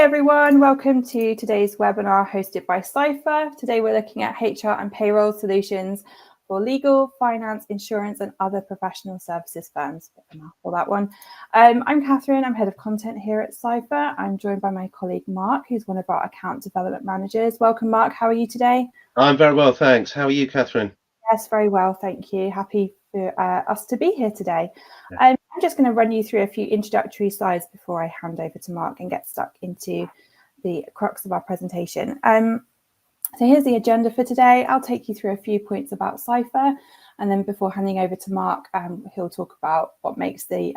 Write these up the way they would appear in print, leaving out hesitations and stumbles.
everyone, welcome to today's webinar hosted by Ciphr. Today we're looking at HR and payroll solutions for legal, finance, insurance and other professional services firms. Bit of a mouthful, that one. I'm Catherine, I'm head of content here at Ciphr. I'm joined by my colleague Mark, who's one of our account development managers. Welcome Mark, how are you today? I'm very well, thanks. How are you, Catherine? Yes, very well, thank you. Happy for us to be here today. Yeah. I'm just going to run you through a few introductory slides before I hand over to Mark and get stuck into the crux of our presentation. So here's the agenda for today. I'll take you through a few points about Ciphr, and then before handing over to Mark, he'll talk about what makes the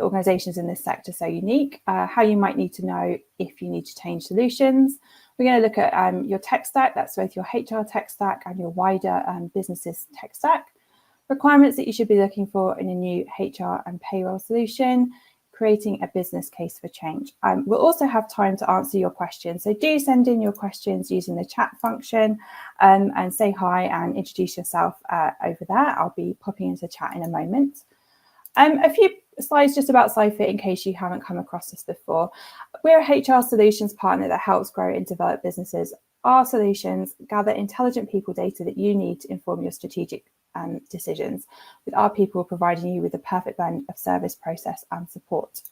organisations in this sector so unique, how you might need to know if you need to change solutions. We're going to look at your tech stack, that's both your HR tech stack and your wider business's tech stack, requirements that you should be looking for in a new HR and payroll solution, creating a business case for change. We'll also have time to answer your questions, so do send in your questions using the chat function and say hi and introduce yourself over there. I'll be popping into chat in a moment. A few slides just about Ciphr in case you haven't come across this before. We're a HR solutions partner that helps grow and develop businesses. Our solutions gather intelligent people data that you need to inform your strategic decisions, with our people providing you with the perfect blend of service, process and support.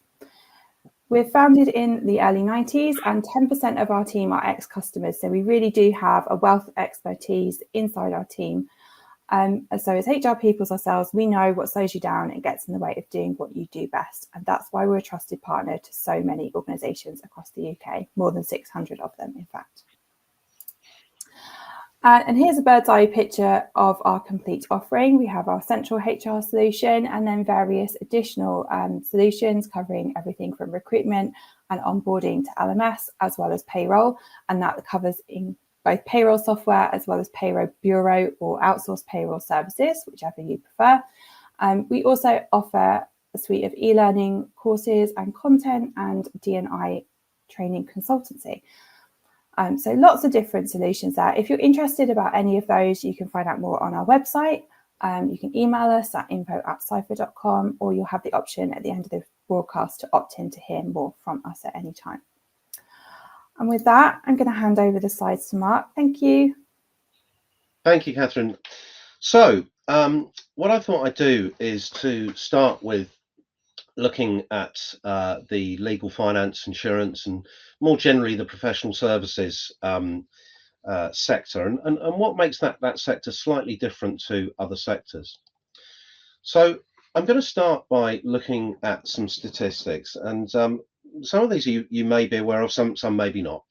We're founded in the early 90s and 10% of our team are ex-customers, so we really do have a wealth of expertise inside our team. So as HR peoples ourselves, we know what slows you down and gets in the way of doing what you do best. And that's why we're a trusted partner to so many organisations across the UK, more than 600 of them, in fact. And here's a bird's eye picture of our complete offering. We have our central HR solution and then various additional solutions covering everything from recruitment and onboarding to LMS, as well as payroll. And that covers in both payroll software as well as payroll bureau or outsourced payroll services, whichever you prefer. We also offer a suite of e-learning courses and content and D&I training consultancy. So lots of different solutions there. If you're interested about any of those, you can find out more on our website. You can email us at info@ciphr.com, or you'll have the option at the end of the broadcast to opt in to hear more from us at any time. And with that, I'm going to hand over the slides to Mark. Thank you. Thank you, Catherine. So what I thought I'd do is to start with looking at the legal, finance, insurance, and more generally the professional services sector, and what makes that sector slightly different to other sectors. So I'm going to start by looking at some statistics, and some of these you may be aware of, some maybe not.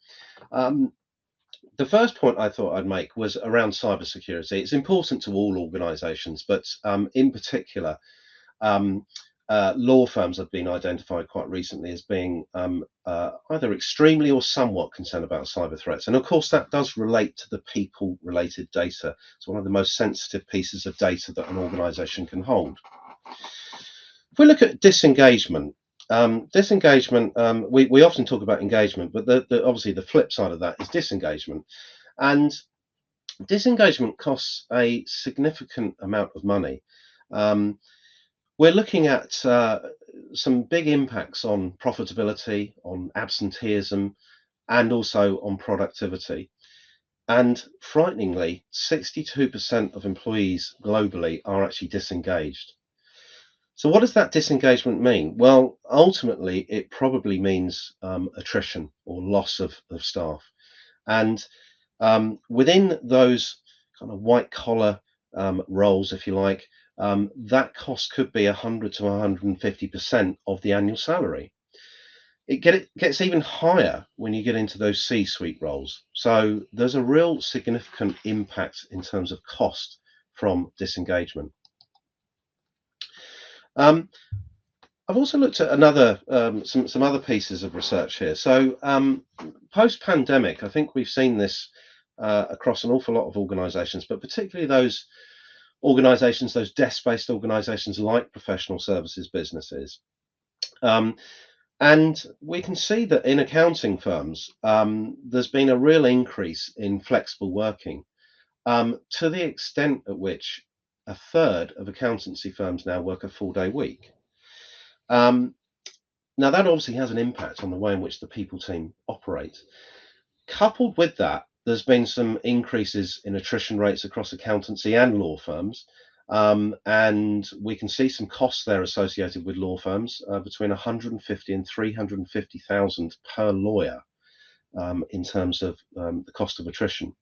The first point I thought I'd make was around cybersecurity. It's important to all organisations, but in particular, law firms have been identified quite recently as being either extremely or somewhat concerned about cyber threats. And of course, that does relate to the people-related data. It's one of the most sensitive pieces of data that an organisation can hold. If we look at disengagement, we often talk about engagement, but obviously the flip side of that is disengagement. And disengagement costs a significant amount of money. We're looking at some big impacts on profitability, on absenteeism, and also on productivity. And frighteningly, 62% of employees globally are actually disengaged. So what does that disengagement mean? Well, ultimately, it probably means attrition or loss of staff. And within those kind of white collar roles, if you like, that cost could be 100 to 150% of the annual salary. It gets even higher when you get into those C-suite roles. So there's a real significant impact in terms of cost from disengagement. I've also looked at another some other pieces of research here. So post-pandemic, I think we've seen this across an awful lot of organisations, but particularly those organisations, those desk-based organisations like professional services businesses. And we can see that in accounting firms, there's been a real increase in flexible working, to the extent at which a third of accountancy firms now work a 4-day week. Now, that obviously has an impact on the way in which the people team operate. Coupled with that, there's been some increases in attrition rates across accountancy and law firms. And we can see some costs there associated with law firms, between 150 and 350,000 per lawyer, in terms of the cost of attrition.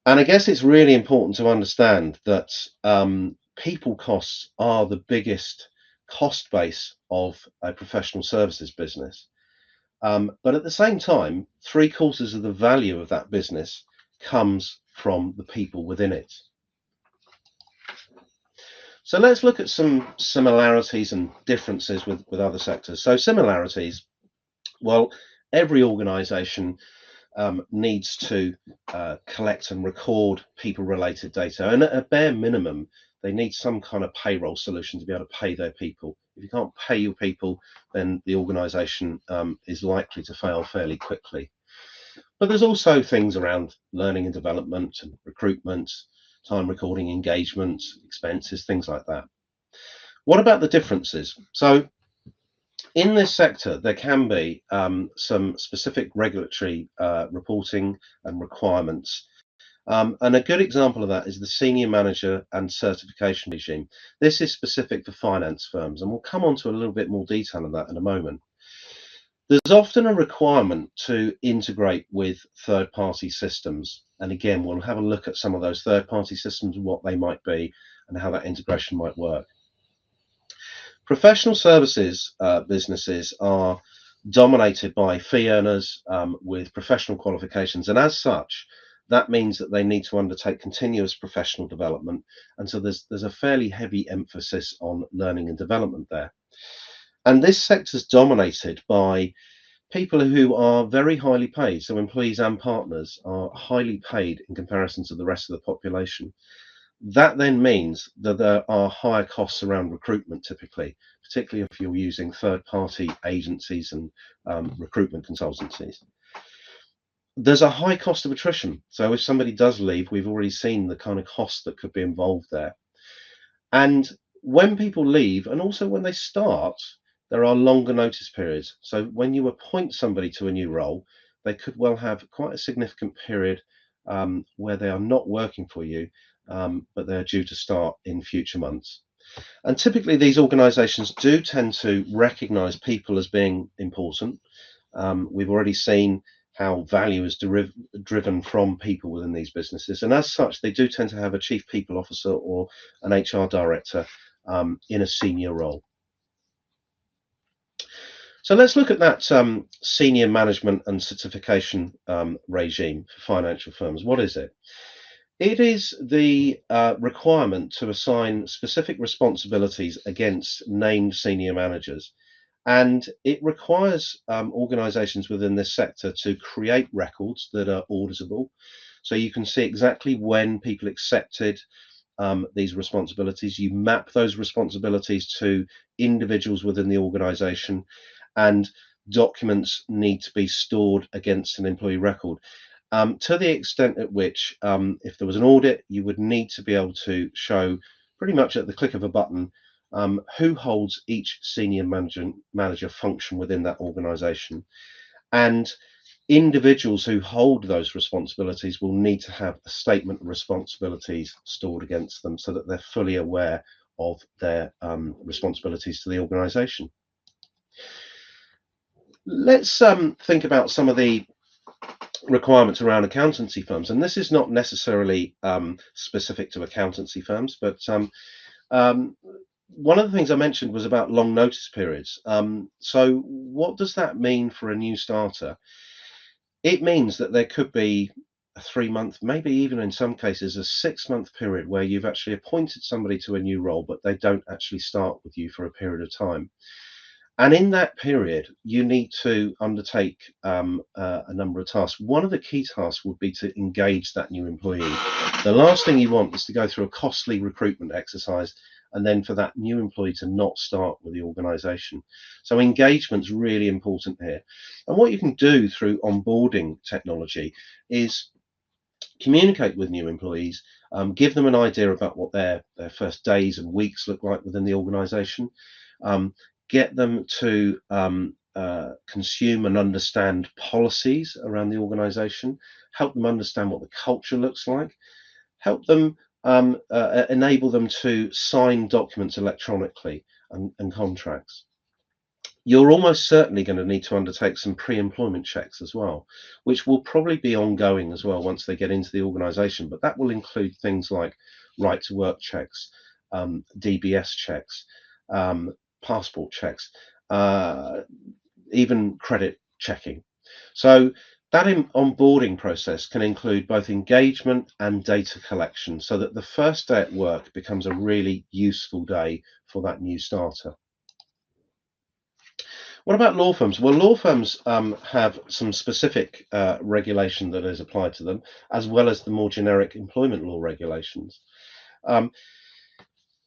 And I guess it's really important to understand that people costs are the biggest cost base of a professional services business. But at the same time, three-quarters of the value of that business comes from the people within it. So let's look at some similarities and differences with other sectors. So similarities, well, every organization needs to collect and record people-related data, and at a bare minimum, they need some kind of payroll solution to be able to pay their people. If you can't pay your people, then the organization is likely to fail fairly quickly. But there's also things around learning and development and recruitment, time recording, engagement, expenses, things like that. What about the differences? So in this sector, there can be some specific regulatory reporting and requirements. And a good example of that is the senior manager and certification regime. This is specific for finance firms, and we'll come on to a little bit more detail on that in a moment. There's often a requirement to integrate with third-party systems. And again, we'll have a look at some of those third-party systems, what they might be, and how that integration might work. Professional services businesses are dominated by fee earners with professional qualifications, and as such, that means that they need to undertake continuous professional development, and so there's a fairly heavy emphasis on learning and development there. And this sector is dominated by people who are very highly paid, so employees and partners are highly paid in comparison to the rest of the population. That then means that there are higher costs around recruitment typically, particularly if you're using third-party agencies and recruitment consultancies. There's a high cost of attrition. So if somebody does leave, we've already seen the kind of cost that could be involved there. And when people leave, and also when they start, there are longer notice periods. So when you appoint somebody to a new role, they could well have quite a significant period where they are not working for you, but they're due to start in future months. And typically these organizations do tend to recognize people as being important. We've already seen how value is driven from people within these businesses. And as such, they do tend to have a chief people officer or an HR director in a senior role. So let's look at that senior management and certification regime for financial firms. What is it? It is the requirement to assign specific responsibilities against named senior managers. And it requires organizations within this sector to create records that are auditable. So you can see exactly when people accepted these responsibilities. You map those responsibilities to individuals within the organization, and documents need to be stored against an employee record. To the extent at which, if there was an audit, you would need to be able to show pretty much at the click of a button who holds each senior manager function within that organization. And individuals who hold those responsibilities will need to have a statement of responsibilities stored against them so that they're fully aware of their responsibilities to the organization. Let's think about some of the requirements around accountancy firms, and this is not necessarily specific to accountancy firms, but one of the things I mentioned was about long notice periods. So what does that mean for a new starter? It means that there could be a 3-month, maybe even in some cases a 6-month period where you've actually appointed somebody to a new role, but they don't actually start with you for a period of time. And in that period, you need to undertake a number of tasks. One of the key tasks would be to engage that new employee. The last thing you want is to go through a costly recruitment exercise and then for that new employee to not start with the organization. So engagement's really important here. And what you can do through onboarding technology is communicate with new employees, give them an idea about what their first days and weeks look like within the organization, get them to consume and understand policies around the organization, help them understand what the culture looks like, help them enable them to sign documents electronically and contracts. You're almost certainly going to need to undertake some pre-employment checks as well, which will probably be ongoing as well once they get into the organization. But that will include things like right to work checks, DBS checks, passport checks, even credit checking. So that onboarding process can include both engagement and data collection, so that the first day at work becomes a really useful day for that new starter. What about law firms? Well, law firms have some specific regulation that is applied to them, as well as the more generic employment law regulations. Um,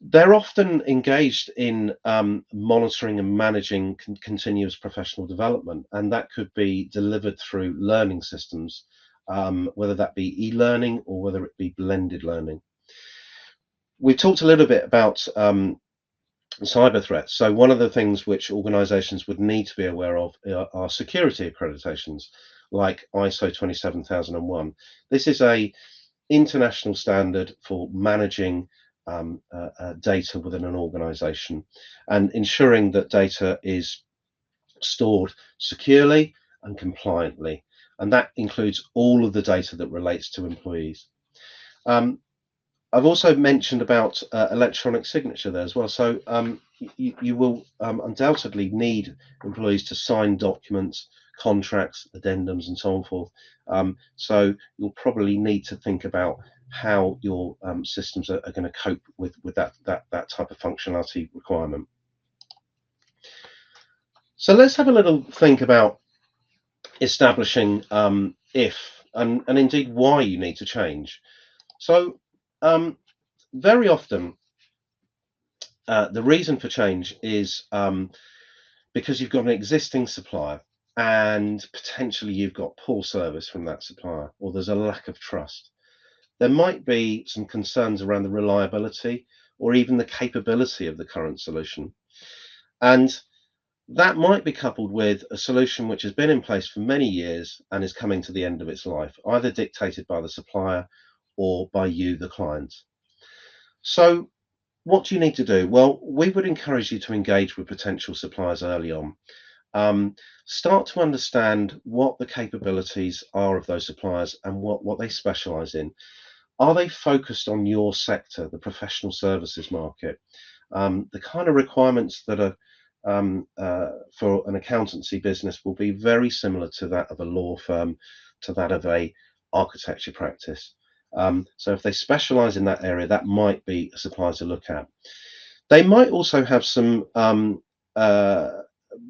they're often engaged in monitoring and managing continuous professional development, and that could be delivered through learning systems, whether that be e-learning or whether it be blended learning. We talked a little bit about cyber threats. So one of the things which organizations would need to be aware of are security accreditations, like ISO 27001. This is a international standard for managing data within an organization and ensuring that data is stored securely and compliantly. And that includes all of the data that relates to employees. I've also mentioned about electronic signature there as well. So you will undoubtedly need employees to sign documents, contracts, addendums, and so on forth. So you'll probably need to think about how your systems are going to cope with that type of functionality requirement. So let's have a little think about establishing if and indeed why you need to change. So very often, the reason for change is because you've got an existing supplier and potentially you've got poor service from that supplier, or there's a lack of trust. There might be some concerns around the reliability or even the capability of the current solution. And that might be coupled with a solution which has been in place for many years and is coming to the end of its life, either dictated by the supplier or by you, the client. So what do you need to do? Well, we would encourage you to engage with potential suppliers early on. Start to understand what the capabilities are of those suppliers and what they specialize in. Are they focused on your sector, the professional services market? The kind of requirements that are for an accountancy business will be very similar to that of a law firm, to that of a architecture practice. So if they specialize in that area, that might be a supplier to look at. They might also have some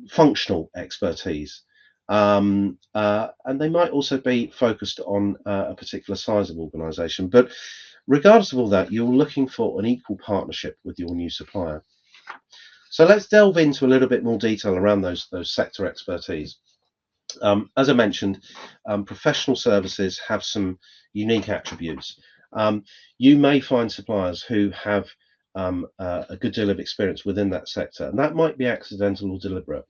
functional expertise, and they might also be focused on a particular size of organization. But regardless of all that, you're looking for an equal partnership with your new supplier. So let's delve into a little bit more detail around those sector expertise. As I mentioned, professional services have some unique attributes. You may find suppliers who have a good deal of experience within that sector, and that might be accidental or deliberate.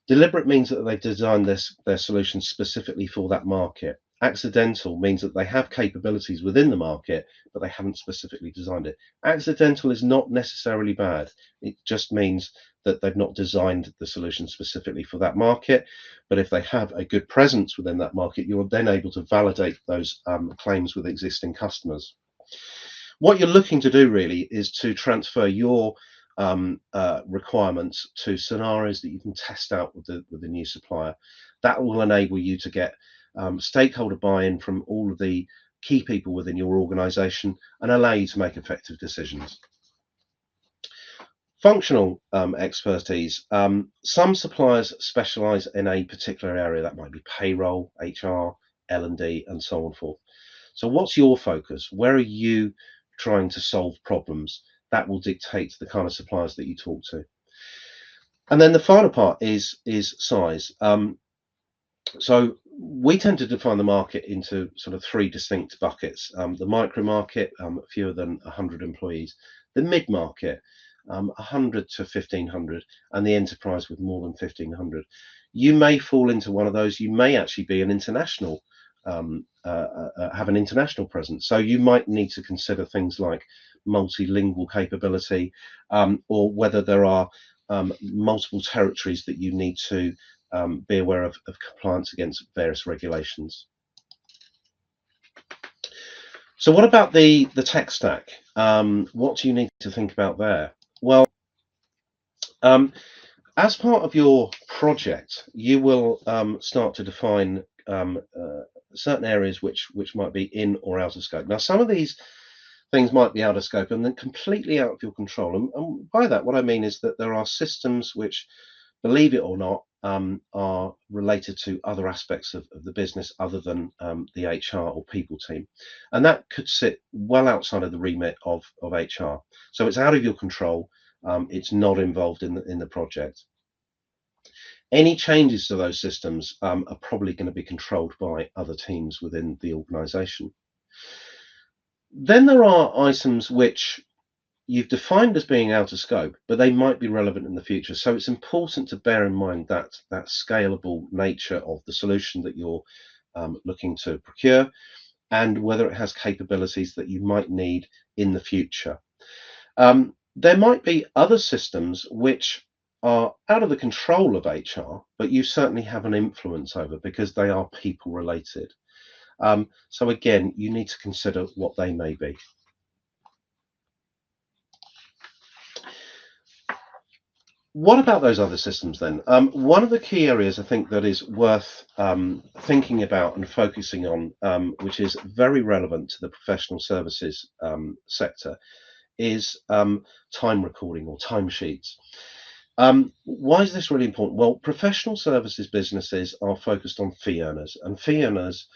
Deliberate means that they've designed their solutions specifically for that market. Accidental means that they have capabilities within the market, but they haven't specifically designed it. Accidental is not necessarily bad. It just means that they've not designed the solution specifically for that market. But if they have a good presence within that market, you're then able to validate those claims with existing customers. What you're looking to do really is to transfer your requirements to scenarios that you can test out with the new supplier. That will enable you to get stakeholder buy-in from all of the key people within your organization and allow you to make effective decisions. Functional expertise. Some suppliers specialize in a particular area. That might be payroll, HR, L&D, and so on forth. So what's your focus? Where are you trying to solve problems? That will dictate the kind of suppliers that you talk to. And then the final part is size. So we tend to define the market into sort of three distinct buckets. The micro market, fewer than 100 employees. The mid market, 100 to 1500, and the enterprise with more than 1500. You may fall into one of those. You may actually be an international, have an international presence. So you might need to consider things like multilingual capability, or whether there are multiple territories that you need to be aware of compliance against various regulations. So what about the tech stack? What do you need to think about there? Well, as part of your project, you will start to define certain areas which might be in or out of scope. Now, some of these things might be out of scope and then completely out of your control. And by that, what I mean is that there are systems which, believe it or not, are related to other aspects of the business other than the HR or people team. And that could sit well outside of the remit of HR. So it's out of your control. It's not involved in the project. Any changes to those systems are probably going to be controlled by other teams within the organization. Then there are items which you've defined as being out of scope, but they might be relevant in the future. So it's important to bear in mind that scalable nature of the solution that you're looking to procure, and whether it has capabilities that you might need in the future. There might be other systems which are out of the control of HR, but you certainly have an influence over because they are people related. So again, you need to consider what they may be. What about those other systems then? One of the key areas I think that is worth thinking about and focusing on, which is very relevant to the professional services sector, is time recording or timesheets. Why is this really important? Well, professional services businesses are focused on fee earners, and fee earners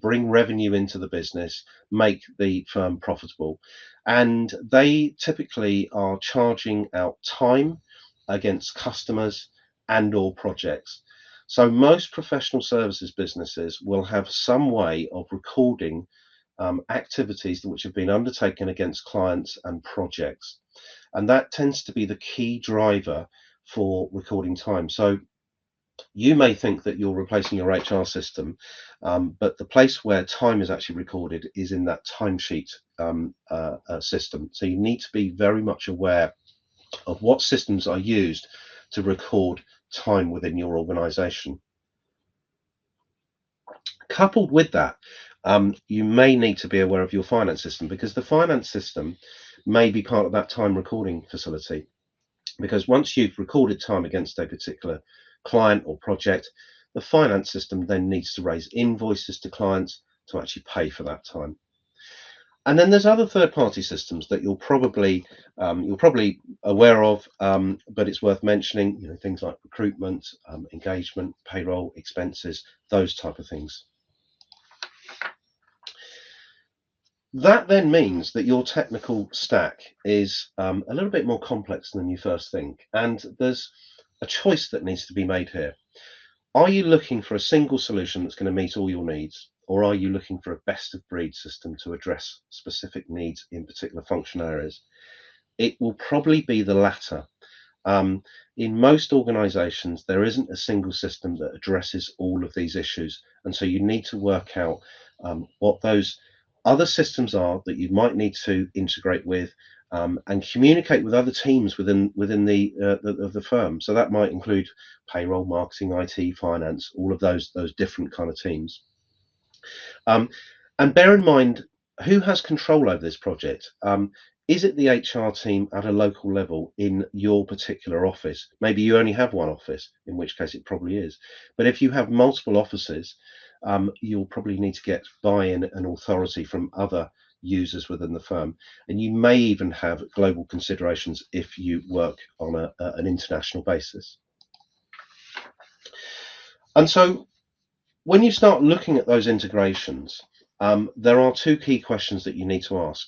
bring revenue into the business, make the firm profitable, and they typically are charging out time against customers and or projects. So most professional services businesses will have some way of recording activities which have been undertaken against clients and projects. And that tends to be the key driver for recording time. So you may think that you're replacing your HR system, but the place where time is actually recorded is in that timesheet system. So you need to be very much aware of what systems are used to record time within your organization. Coupled with that, you may need to be aware of your finance system, because the finance system may be part of that time recording facility. Because once you've recorded time against a particular client or project, the finance system then needs to raise invoices to clients to actually pay for that time. And then there's other third-party systems that you're probably aware of, but it's worth mentioning. Things like recruitment, engagement, payroll, expenses, those type of things. That then means that your technical stack is a little bit more complex than you first think, and there's a choice that needs to be made here. Are you looking for a single solution that's going to meet all your needs, or are you looking for a best of breed system to address specific needs in particular function areas? It will probably be the latter. In most organizations, there isn't a single system that addresses all of these issues, and so you need to work out what those other systems are that you might need to integrate with, and communicate with other teams within the firm. So that might include payroll, marketing, IT, finance, all of those different kind of teams. And bear in mind, who has control over this project? Is it the HR team at a local level in your particular office? Maybe you only have one office, in which case it probably is. But if you have multiple offices, you'll probably need to get buy-in and authority from other users within the firm. And you may even have global considerations if you work on an international basis. And so when you start looking at those integrations, there are two key questions that you need to ask.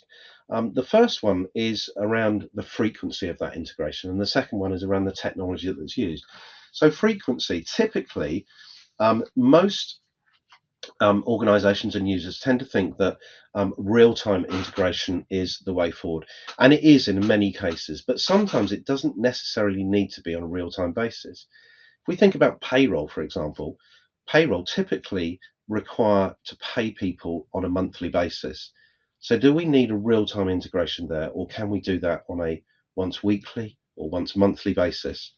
The first one is around the frequency of that integration, and the second one is around the technology that's used. So frequency, typically, most organizations and users tend to think that real-time integration is the way forward. And it is in many cases, but sometimes it doesn't necessarily need to be on a real-time basis. If we think about payroll, for example, payroll typically require to pay people on a monthly basis. So do we need a real-time integration there, or can we do that on a once weekly or once monthly basis?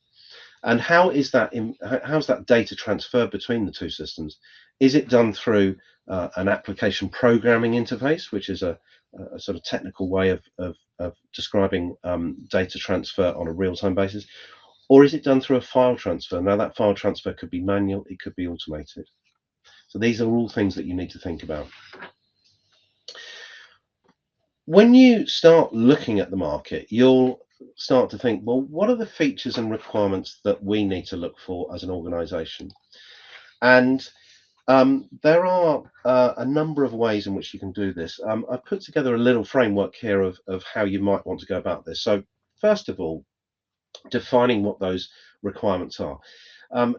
And how's that data transferred between the two systems? Is it done through an application programming interface, which is a sort of technical way of describing data transfer on a real-time basis? Or is it done through a file transfer? Now, that file transfer could be manual, it could be automated. So these are all things that you need to think about. When you start looking at the market, you'll start to think, well, what are the features and requirements that we need to look for as an organization? And there are a number of ways in which you can do this. I've put together a little framework here of how you might want to go about this. So first of all, defining what those requirements are.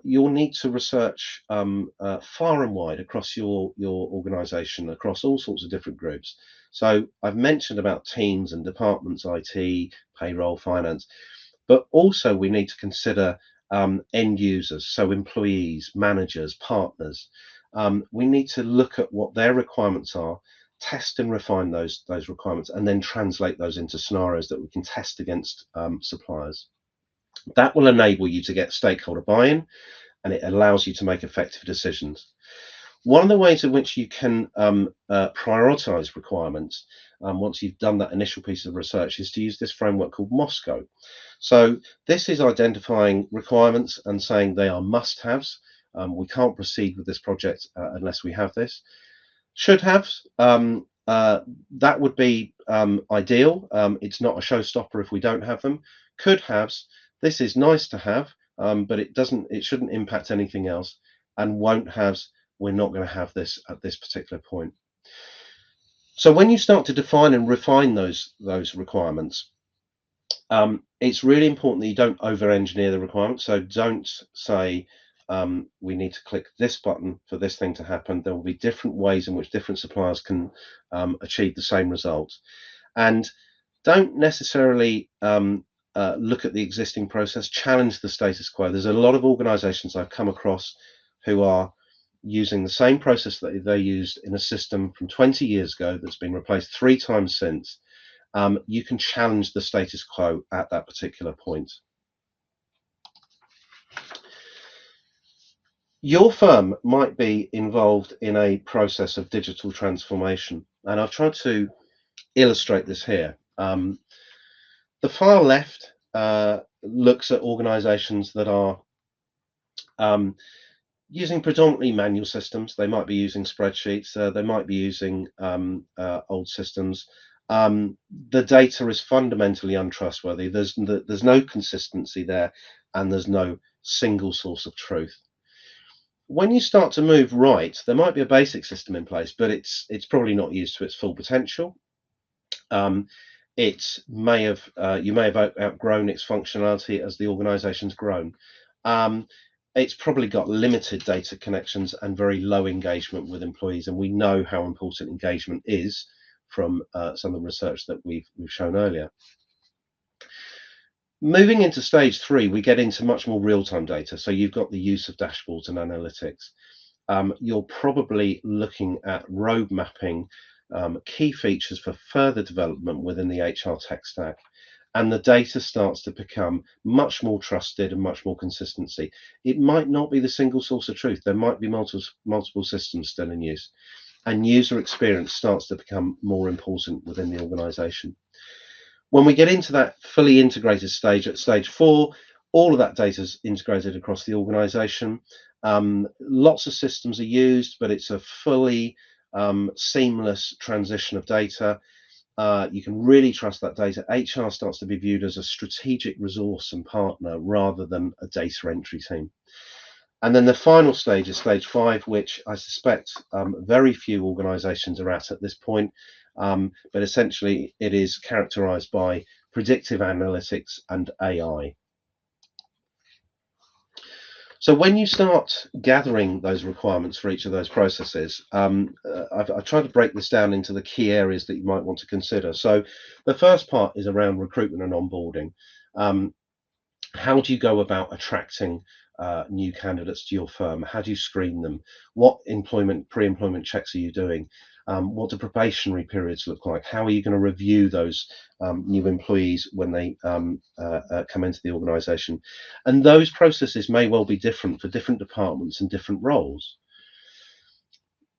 You'll need to research far and wide across your organization, across all sorts of different groups. So I've mentioned about teams and departments, IT, payroll, finance, but also we need to consider end users, so employees, managers, partners. We need to look at what their requirements are, test and refine those requirements, and then translate those into scenarios that we can test against suppliers. That will enable you to get stakeholder buy-in, and it allows you to make effective decisions. One of the ways in which you can prioritize requirements once you've done that initial piece of research is to use this framework called MOSCO. So this is identifying requirements and saying they are must-haves. We can't proceed with this project unless we have this. Should-haves, that would be ideal. It's not a showstopper if we don't have them. Could-haves, this is nice to have, but it shouldn't impact anything else. And won't-haves, we're not going to have this at this particular point. So when you start to define and refine those requirements, it's really important that you don't over-engineer the requirements. So don't say we need to click this button for this thing to happen. There will be different ways in which different suppliers can achieve the same result. And don't necessarily look at the existing process, challenge the status quo. There's a lot of organizations I've come across who are using the same process that they used in a system from 20 years ago that's been replaced 3 times since. You can challenge the status quo at that particular point. Your firm might be involved in a process of digital transformation, and I've tried to illustrate this here. The far left looks at organizations that are using predominantly manual systems. They might be using spreadsheets, they might be using old systems. The data is fundamentally untrustworthy. There's no consistency there, and there's no single source of truth. When you start to move right, there might be a basic system in place, but it's probably not used to its full potential. It may have you may have outgrown its functionality as the organization's grown. It's probably got limited data connections and very low engagement with employees, and we know how important engagement is from some of the research that we've shown earlier. Moving into stage 3, we get into much more real-time data. So you've got the use of dashboards and analytics. You're probably looking at road mapping key features for further development within the HR tech stack. And the data starts to become much more trusted and much more consistency. It might not be the single source of truth. There might be multiple systems still in use. And user experience starts to become more important within the organization. When we get into that fully integrated stage at stage 4, all of that data is integrated across the organization. Lots of systems are used, but it's a fully seamless transition of data. You can really trust that data. HR starts to be viewed as a strategic resource and partner rather than a data entry team. And then the final stage is stage 5, which I suspect very few organizations are at this point. But essentially, it is characterized by predictive analytics and AI. So when you start gathering those requirements for each of those processes, I've tried to break this down into the key areas that you might want to consider. So the first part is around recruitment and onboarding. Um, how do you go about attracting new candidates to your firm? How do you screen them? What pre-employment checks are you doing? What do probationary periods look like? How are you going to review those new employees when they come into the organisation? And those processes may well be different for different departments and different roles.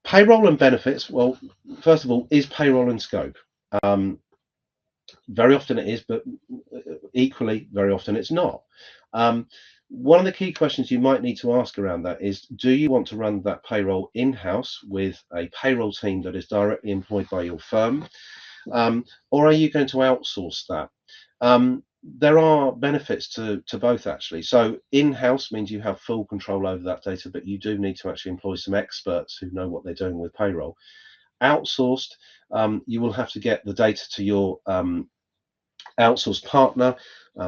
Payroll and benefits. Well, first of all, is payroll in scope? Very often it is, but equally, very often it's not. One of the key questions you might need to ask around that is, do you want to run that payroll in-house with a payroll team that is directly employed by your firm, or are you going to outsource that? There are benefits to both, actually. So in-house means you have full control over that data, but you do need to actually employ some experts who know what they're doing with payroll. Outsourced, you will have to get the data to your outsourced partner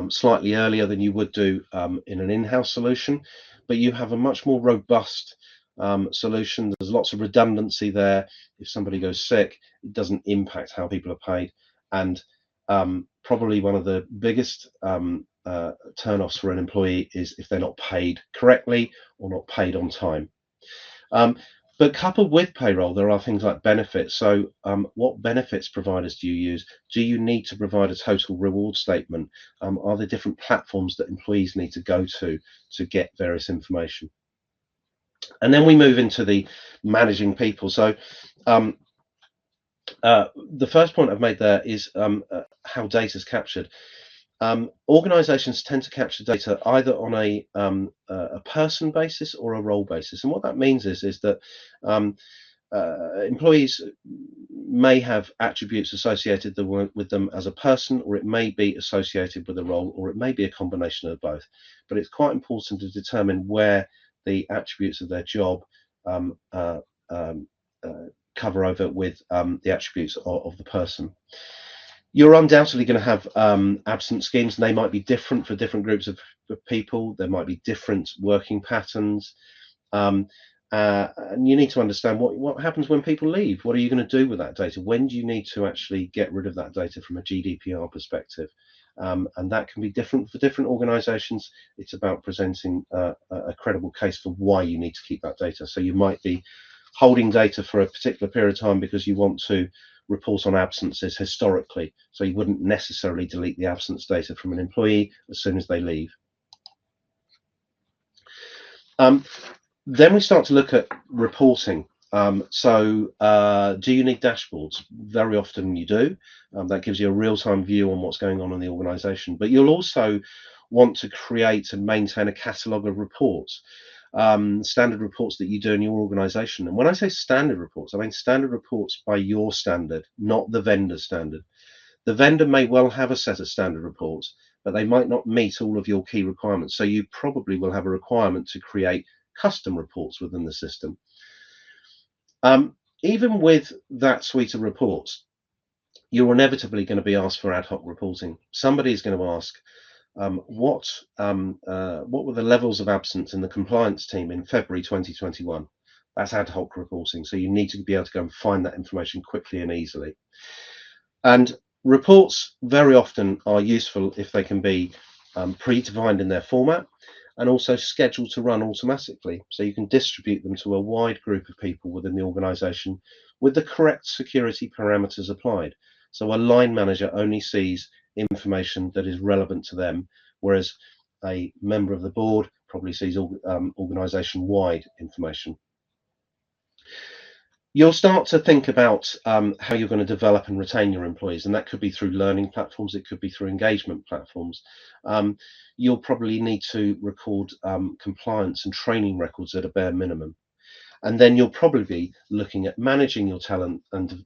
slightly earlier than you would do in an in-house solution, but you have a much more robust solution. There's lots of redundancy there. If somebody goes sick, it doesn't impact how people are paid. And probably one of the biggest turn-offs for an employee is if they're not paid correctly or not paid on time. But coupled with payroll, there are things like benefits. So what benefits providers do you use? Do you need to provide a total reward statement? Are there different platforms that employees need to go to get various information? And then we move into the managing people. So the first point I've made there is how data is captured. Organizations tend to capture data either on a person basis or a role basis. And what that means is that employees may have attributes associated with them as a person, or it may be associated with a role, or it may be a combination of both. But it's quite important to determine where the attributes of their job cover over with the attributes of the person. You're undoubtedly going to have absence schemes, and they might be different for different groups of people. There might be different working patterns. And you need to understand what happens when people leave. What are you going to do with that data? When do you need to actually get rid of that data from a GDPR perspective? And that can be different for different organizations. It's about presenting a credible case for why you need to keep that data. So you might be holding data for a particular period of time because you want to report on absences historically. So you wouldn't necessarily delete the absence data from an employee as soon as they leave. Then we start to look at reporting. Do you need dashboards? Very often you do. That gives you a real-time view on what's going on in the organization. But you'll also want to create and maintain a catalog of reports, standard reports that you do in your organization. And when I say standard reports, I mean standard reports by your standard, not the vendor standard. The vendor may well have a set of standard reports, but they might not meet all of your key requirements. So you probably will have a requirement to create custom reports within the system. Even with that suite of reports, you're inevitably going to be asked for ad hoc reporting. Somebody is going to ask, what were the levels of absence in the compliance team in February 2021? That's ad hoc reporting. So you need to be able to go and find that information quickly and easily. And reports very often are useful if they can be predefined in their format and also scheduled to run automatically. So you can distribute them to a wide group of people within the organization with the correct security parameters applied. So a line manager only sees information that is relevant to them, whereas a member of the board probably sees organization-wide information. You'll start to think about how you're going to develop and retain your employees, and that could be through learning platforms, it could be through engagement platforms. You'll probably need to record compliance and training records at a bare minimum. And then you'll probably be looking at managing your talent and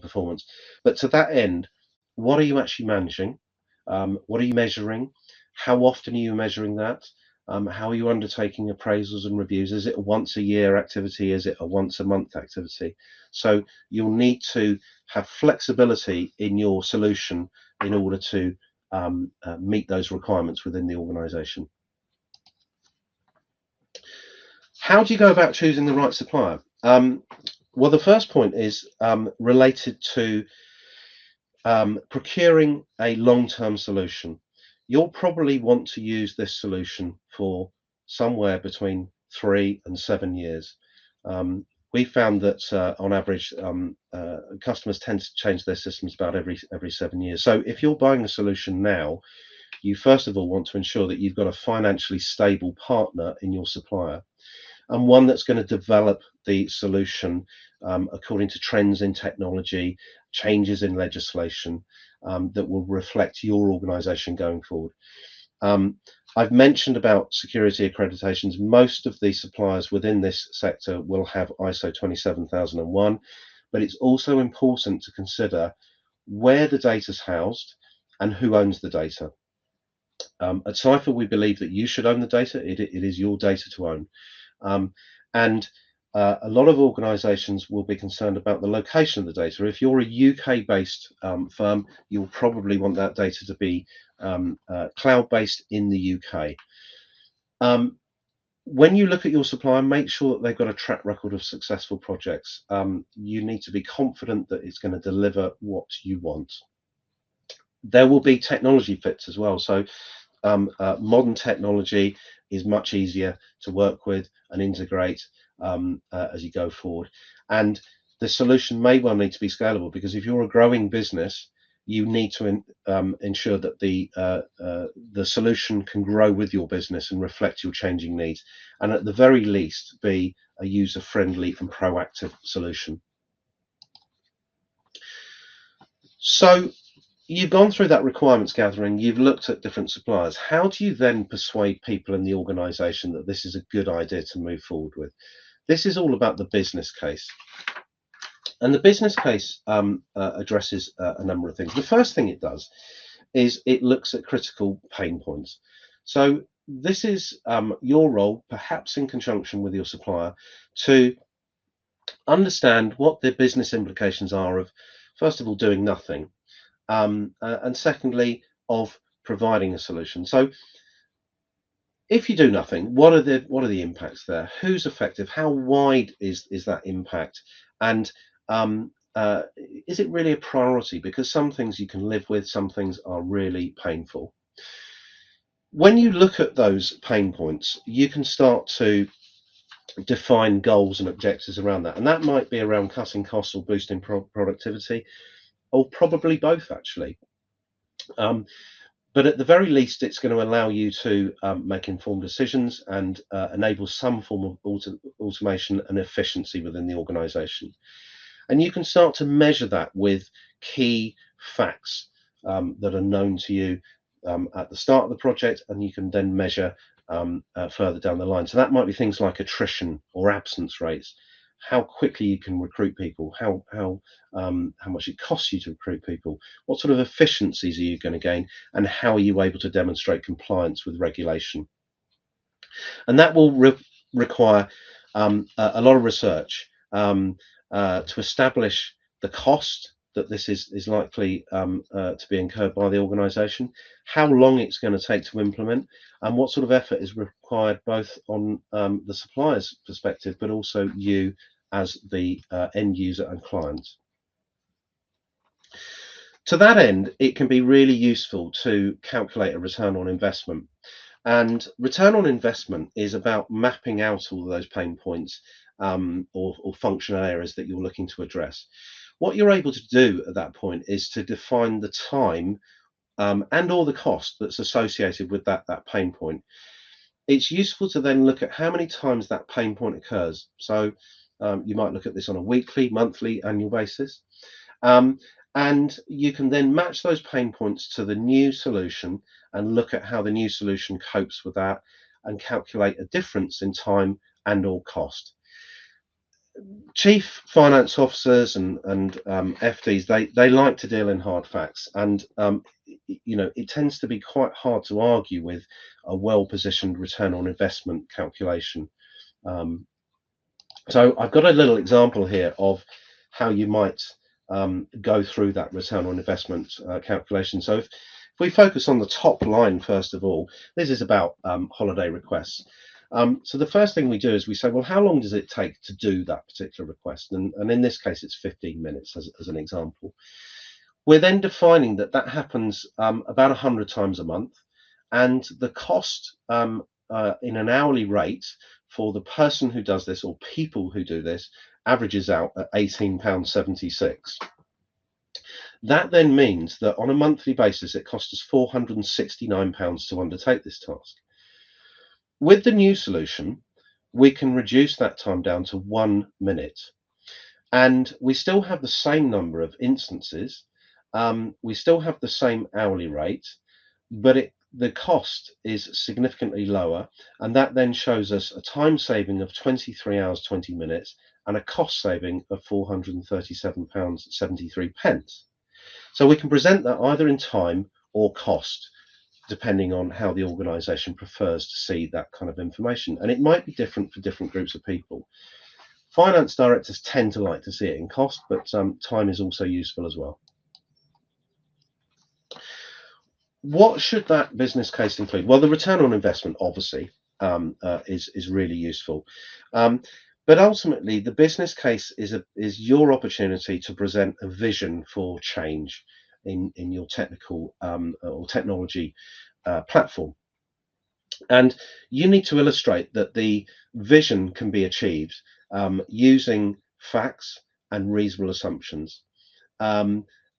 performance. But to that end, what are you actually managing? What are you measuring? How often are you measuring that? How are you undertaking appraisals and reviews? Is it a once a year activity? Is it a once a month activity? So you'll need to have flexibility in your solution in order to meet those requirements within the organization. How do you go about choosing the right supplier? Well, the first point is related to procuring a long-term solution. You'll probably want to use this solution for somewhere between 3 and 7 years. We found that on average, customers tend to change their systems about every 7 years. So if you're buying a solution now, you first of all want to ensure that you've got a financially stable partner in your supplier, and one that's going to develop the solution according to trends in technology, changes in legislation, that will reflect your organization going forward. I've mentioned about security accreditations. Most of the suppliers within this sector will have ISO 27001, but it's also important to consider where the data is housed and who owns the data. At Ciphr, we believe that you should own the data. It is your data to own. And a lot of organizations will be concerned about the location of the data. If you're a UK-based firm, you'll probably want that data to be cloud-based in the UK. When you look at your supplier, make sure that they've got a track record of successful projects. You need to be confident that it's going to deliver what you want. There will be technology fits as well. So modern technology is much easier to work with and integrate as you go forward. And the solution may well need to be scalable, because if you're a growing business, you need to ensure that the solution can grow with your business and reflect your changing needs, and at the very least be a user-friendly and proactive solution. So you've gone through that requirements gathering, you've looked at different suppliers. How do you then persuade people in the organization that this is a good idea to move forward with? This is all about the business case. And the business case addresses a number of things. The first thing it does is it looks at critical pain points. So this is your role, perhaps in conjunction with your supplier, to understand what the business implications are of, first of all, doing nothing, and secondly, of providing a solution. So if you do nothing, what are the impacts there? Who's affected? How wide is that impact? And is it really a priority? Because some things you can live with, some things are really painful. When you look at those pain points, you can start to define goals and objectives around that. And that might be around cutting costs or boosting productivity, or probably both, actually. But at the very least, it's going to allow you to make informed decisions and enable some form of automation and efficiency within the organization. And you can start to measure that with key facts that are known to you at the start of the project, and you can then measure further down the line. So that might be things like attrition or absence rates, how quickly you can recruit people, how much it costs you to recruit people, what sort of efficiencies are you going to gain, and how are you able to demonstrate compliance with regulation. And that will require a lot of research to establish the cost that this is likely to be incurred by the organisation, how long it's going to take to implement, and what sort of effort is required both on the supplier's perspective, but also you as the end user and client. To that end, it can be really useful to calculate a return on investment. And return on investment is about mapping out all of those pain points or functional areas that you're looking to address. What you're able to do at that point is to define the time and or the cost that's associated with that pain point. It's useful to then look at how many times that pain point occurs. So you might look at this on a weekly, monthly, annual basis. And you can then match those pain points to the new solution and look at how the new solution copes with that and calculate a difference in time and or cost. Chief finance officers and FDs, they like to deal in hard facts, and it tends to be quite hard to argue with a well-positioned return on investment calculation. So I've got a little example here of how you might go through that return on investment calculation. So if we focus on the top line, first of all, this is about holiday requests. So the first thing we do is we say, well, how long does it take to do that particular request? And in this case, it's 15 minutes as an example. We're then defining that that happens about 100 times a month, and the cost in an hourly rate for the person who does this, or people who do this, averages out at £18.76. That then means that on a monthly basis, it costs us £469 to undertake this task. With the new solution, we can reduce that time down to 1 minute, and we still have the same number of instances. We still have the same hourly rate, but the cost is significantly lower, and that then shows us a time saving of 23 hours 20 minutes and a cost saving of £437.73. So we can present that either in time or cost, depending on how the organisation prefers to see that kind of information. And it might be different for different groups of people. Finance directors tend to like to see it in cost, but time is also useful as well. What should that business case include? Well, the return on investment obviously is really useful. But ultimately, the business case is your opportunity to present a vision for change in your technical or technology platform. And you need to illustrate that the vision can be achieved using facts and reasonable assumptions.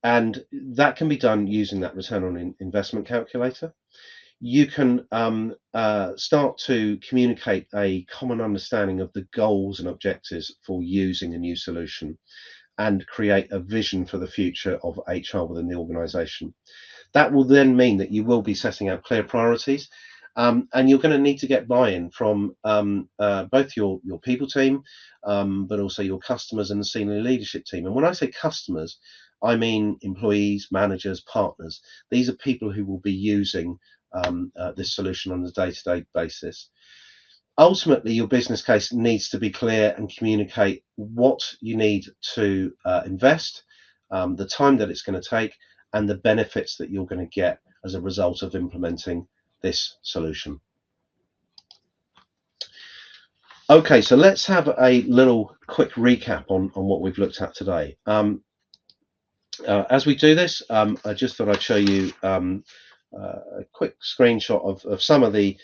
And that can be done using that return on investment calculator. You can start to communicate a common understanding of the goals and objectives for using a new solution and create a vision for the future of HR within the organization. That will then mean that you will be setting out clear priorities, and you're going to need to get buy-in from both your people team, but also your customers and the senior leadership team. And when I say customers, I mean employees, managers, partners. These are people who will be using this solution on a day-to-day basis. Ultimately, your business case needs to be clear and communicate what you need to invest, the time that it's going to take, and the benefits that you're going to get as a result of implementing this solution. Okay, so let's have a little quick recap on what we've looked at today. As we do this, I just thought I'd show you a quick screenshot of some of the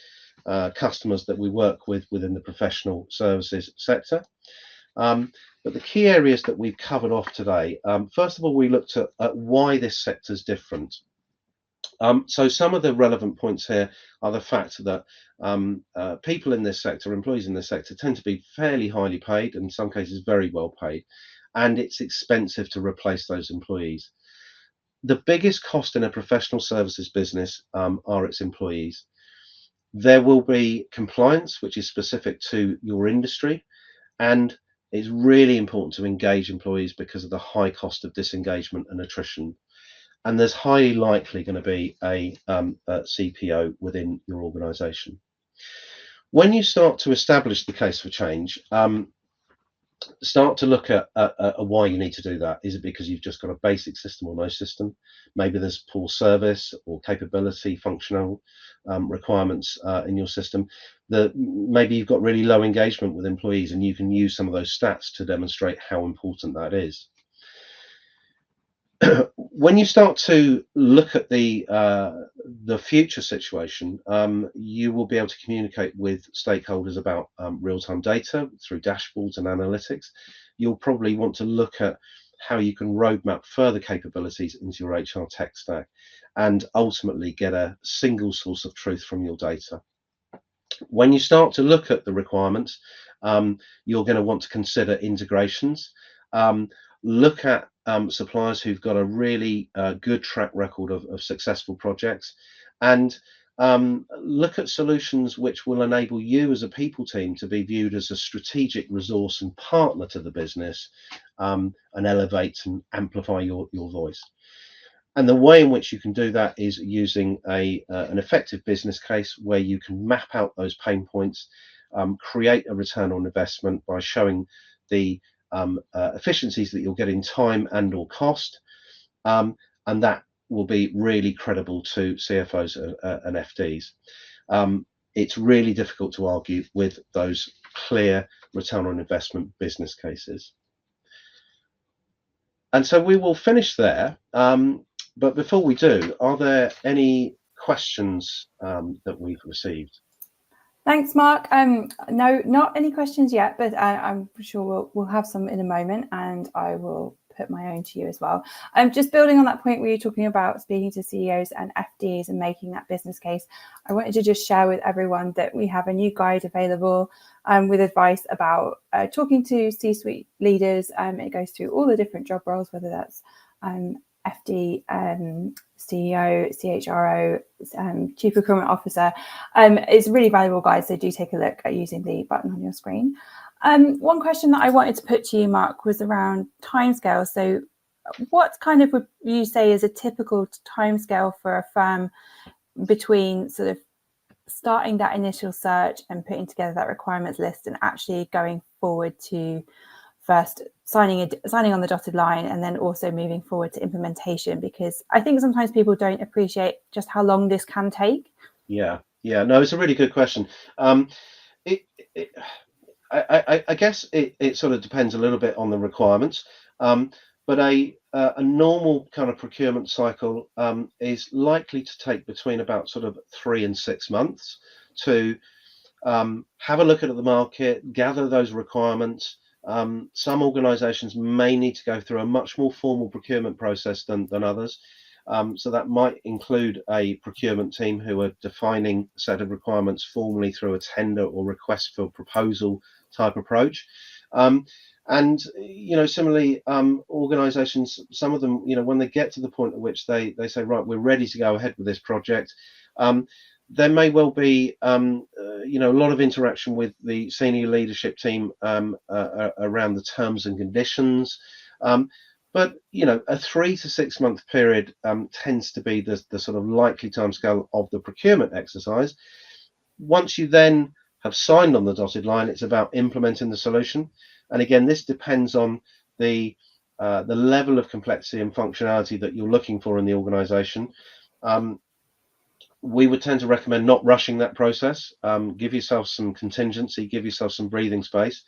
customers that we work with within the professional services sector. But the key areas that we've covered off today, first of all, we looked at why this sector is different. So some of the relevant points here are the fact that people in this sector, employees in this sector, tend to be fairly highly paid, in some cases very well paid, and it's expensive to replace those employees. The biggest cost in a professional services business are its employees. There will be compliance, which is specific to your industry, and it's really important to engage employees because of the high cost of disengagement and attrition. And there's highly likely going to be a CPO within your organization. When you start to establish the case for change, start to look at why you need to do that. Is it because you've just got a basic system or no system? Maybe there's poor service or capability, functional requirements in your system. Maybe you've got really low engagement with employees, and you can use some of those stats to demonstrate how important that is. When you start to look at the future situation, you will be able to communicate with stakeholders about real-time data through dashboards and analytics. You'll probably want to look at how you can roadmap further capabilities into your HR tech stack and ultimately get a single source of truth from your data. When you start to look at the requirements, you're going to want to consider integrations. Look at suppliers who've got a really good track record of successful projects, and look at solutions which will enable you as a people team to be viewed as a strategic resource and partner to the business, and elevate and amplify your voice. And the way in which you can do that is using an effective business case where you can map out those pain points, create a return on investment by showing the efficiencies that you'll get in time and or cost, and that will be really credible to CFOs and FDs. it's really difficult to argue with those clear return on investment business cases. And so we will finish there. But before we do, are there any questions that we've received? Thanks, Mark. No, not any questions yet, but I'm sure we'll have some in a moment, and I will put my own to you as well. Just building on that point where you're talking about speaking to CEOs and FDs and making that business case, I wanted to just share with everyone that we have a new guide available with advice about talking to C-suite leaders. It goes through all the different job roles, whether that's FD, CEO, CHRO, Chief Procurement Officer. It's a really valuable guide, so do take a look at using the button on your screen. One question that I wanted to put to you, Mark, was around timescale. So what kind of would you say is a typical timescale for a firm between sort of starting that initial search and putting together that requirements list and actually going forward to first signing on the dotted line and then also moving forward to implementation? Because I think sometimes people don't appreciate just how long this can take. Yeah, no, it's a really good question. I guess it sort of depends a little bit on the requirements, but a normal kind of procurement cycle is likely to take between about sort of 3 and 6 months to have a look at the market, gather those requirements. Some organizations may need to go through a much more formal procurement process than others. So that might include a procurement team who are defining a set of requirements formally through a tender or request for proposal type approach. And, similarly, organizations, some of them, when they get to the point at which they say, right, we're ready to go ahead with this project, there may well be, a lot of interaction with the senior leadership team around the terms and conditions. But, a 3 to 6 month period tends to be the sort of likely timescale of the procurement exercise. Once you then have signed on the dotted line, it's about implementing the solution. And again, this depends on the level of complexity and functionality that you're looking for in the organization. We would tend to recommend not rushing that process. Give yourself some contingency, give yourself some breathing space.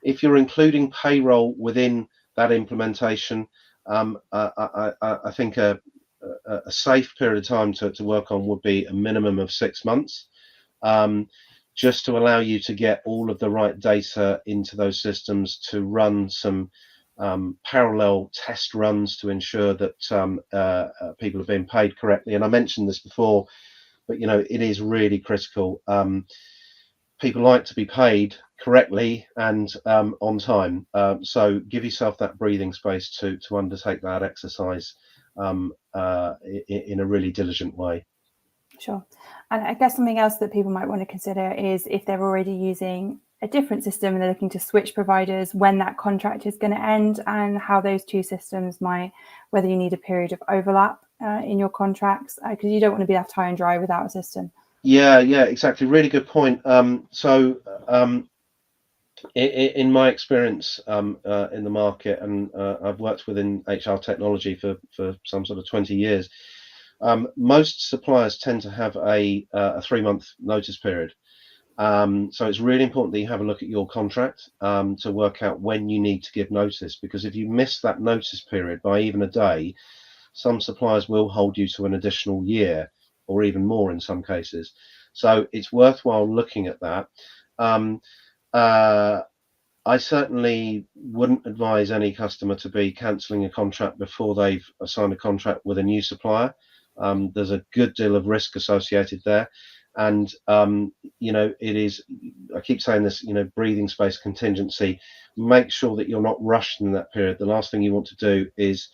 If you're including payroll within that implementation, I think a safe period of time to work on would be a minimum of 6 months, just to allow you to get all of the right data into those systems, to run some parallel test runs to ensure that people are being paid correctly. And I mentioned this before, but it is really critical. People like to be paid correctly and on time. So give yourself that breathing space to undertake that exercise in a really diligent way. Sure. And I guess something else that people might want to consider is if they're already using a different system and they're looking to switch providers, when that contract is going to end and how those two systems might, whether you need a period of overlap in your contracts, because you don't want to be left high and dry without a system. Yeah, exactly. Really good point. In my experience in the market, and I've worked within HR technology for some sort of 20 years, most suppliers tend to have a 3-month notice period. So it's really important that you have a look at your contract to work out when you need to give notice, because if you miss that notice period by even a day, some suppliers will hold you to an additional year or even more in some cases. So it's worthwhile looking at that. I certainly wouldn't advise any customer to be cancelling a contract before they've signed a contract with a new supplier. There's a good deal of risk associated there. And, it is, I keep saying this, breathing space, contingency. Make sure that you're not rushed in that period. The last thing you want to do is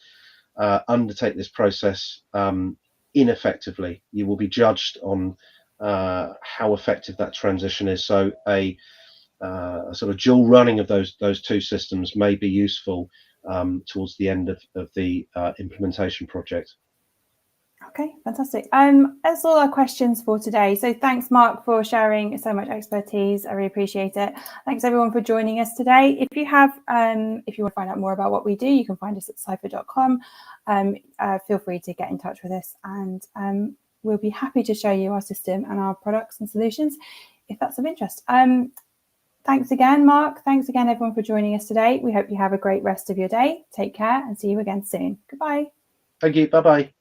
undertake this process ineffectively. You will be judged on how effective that transition is. So a sort of dual running of those two systems may be useful towards the end of the implementation project. Okay, fantastic. That's all our questions for today. So thanks, Mark, for sharing so much expertise. I really appreciate it. Thanks everyone for joining us today. If you have, if you want to find out more about what we do, you can find us at ciphr.com. Feel free to get in touch with us, and we'll be happy to show you our system and our products and solutions if that's of interest. Thanks again, Mark. Thanks again, everyone, for joining us today. We hope you have a great rest of your day. Take care and see you again soon. Goodbye. Thank you. Bye-bye.